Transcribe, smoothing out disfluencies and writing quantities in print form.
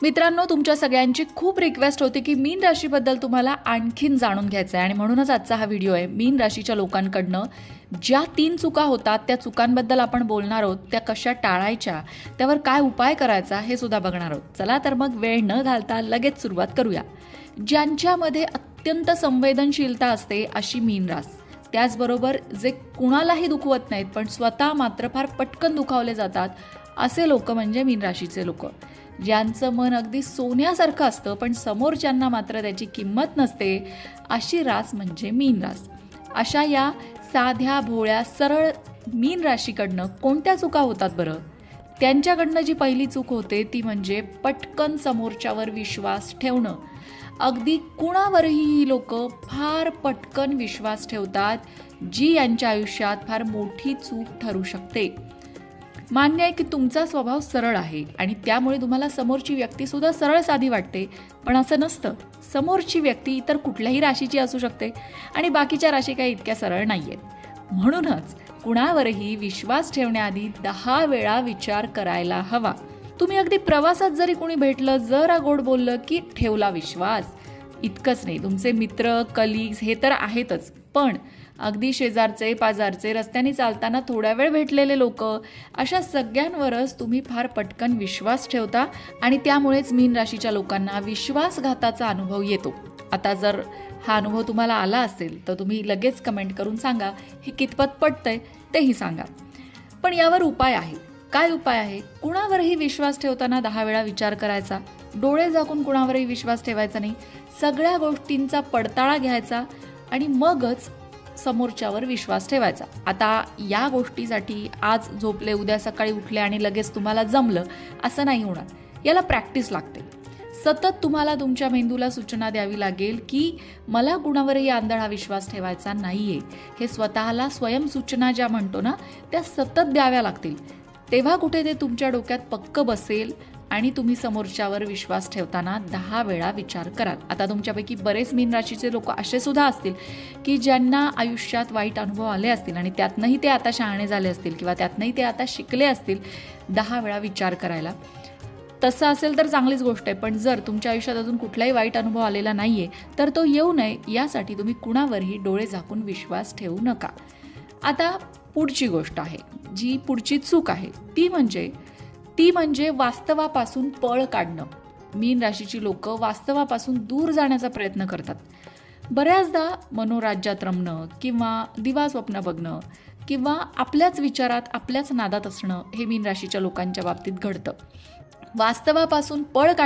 मित्रांनो, तुमच्या सगळ्यांची खूप रिक्वेस्ट होती की मीन राशीबद्दल तुम्हाला आणखीन जाणून घ्यायचं आहे आणि म्हणूनच आजचा हा व्हिडिओ आहे. मीन राशीच्या लोकांकडनं ज्या 3 चुका होतात त्या चुकांबद्दल आपण बोलणार आहोत. त्या कशा टाळायच्या, त्यावर काय उपाय करायचा हे सुद्धा बघणार आहोत. चला तर मग वेळ न घालता लगेच सुरुवात करूया. ज्यांच्यामध्ये अत्यंत संवेदनशीलता असते अशी मीन रास, त्याचबरोबर जे कुणालाही दुखवत नाहीत पण स्वतः मात्र फार पटकन दुखावले जातात असे लोक म्हणजे मीन राशीचे लोक. ज्यांचं मन अगदी सोन्यासारखं असतं पण समोरच्यांना मात्र त्याची किंमत नसते अशी रास म्हणजे मीन रास. अशा या साध्या भोळ्या सरळ मीन राशीकडनं कोणत्या चुका होतात बरं? त्यांच्याकडनं जी पहिली चूक होते ती म्हणजे पटकन समोरच्यावर विश्वास ठेवणं. अगदी कुणावरही ही लोक फार पटकन विश्वास ठेवतात, जी यांच्या आयुष्यात फार मोठी चूक ठरू शकते. मान्य आहे की तुमचा स्वभाव सरळ आहे आणि त्यामुळे तुम्हाला समोरची व्यक्ती सुद्धा सरळ साधी वाटते, पण असं नसतं. समोरची व्यक्ती इतर कुठल्याही राशीची असू शकते आणि बाकीच्या राशी काही इतक्या सरळ नाही आहेत. म्हणूनच कुणावरही विश्वास ठेवण्याआधी 10 वेळा विचार करायला हवा. तुम्ही अगदी प्रवासात जरी कोणी भेटलं, जरा गोड बोललं की ठेवला विश्वास. इतकंच नाही, तुमचे मित्र, कलिग्स हे तर आहेतच, पण अगदी शेजारचे, पाजारचे, रस्त्याने चालताना थोड्या वेळ भेटलेले लोक, अशा सगळ्यांवरच तुम्ही फार पटकन विश्वास ठेवता आणि त्यामुळेच मीन राशीच्या लोकांना विश्वासघाताचा अनुभव येतो. आता जर हा अनुभव तुम्हाला आला असेल तर तुम्ही लगेच कमेंट करून सांगा हे कितपत पटतंय तेही सांगा. पण यावर उपाय आहे. काय उपाय आहे? कुणावरही विश्वास ठेवताना 10 वेळा विचार करायचा. डोळे झाकून कुणावरही विश्वास ठेवायचा नाही. सगळ्या गोष्टींचा पडताळा घ्यायचा आणि मगच समोरच्यावर विश्वास ठेवायचा. आता या गोष्टीसाठी आज झोपले, उद्या सकाळी उठले आणि लगेच तुम्हाला जमलं असं नाही होणार. याला प्रॅक्टिस लागते. सतत तुम्हाला तुमच्या मेंदूला सूचना द्यावी लागेल की मला कुणावरही आंधळा विश्वास ठेवायचा नाहीये. हे स्वतःला स्वयंसूचना ज्या म्हणतो ना, त्या सतत द्याव्या लागतील. तेव्हा कुठे ते तुमच्या डोक्यात पक्क बसेल आणि तुम्ही समोरच्यावर विश्वास ठेवताना 10 वेळा विचार कराल. आता तुमच्यापैकी बरेच मीन राशीचे लोक असे सुद्धा असतील की ज्यांना आयुष्यात वाईट अनुभव आले असतील आणि त्यातनंही ते आता शहाणे झाले असतील किंवा त्यातनंही ते आता शिकले असतील 10 वेळा विचार करायला. तसं असेल तर चांगलीच गोष्ट आहे, पण जर तुमच्या आयुष्यात अजून कुठलाही वाईट अनुभव आलेला नाही आहे तर तो येऊ नये यासाठी तुम्ही कुणावरही डोळे झाकून विश्वास ठेवू नका. आता पुढची गोष्ट आहे, जी पुढची चूक आहे ती म्हणजे वास्तवापासून पळ काढणं. मीन राशीची लोक वास्तवापासून दूर जाण्याचा प्रयत्न करतात. बऱ्याचदा मनोराज्यात रमणं किंवा दिवा स्वप्न बघणं किंवा आपल्याच विचारात, आपल्याच नादात असणं हे मीन राशीच्या लोकांच्या बाबतीत घडतं. वास्तवापासून पळ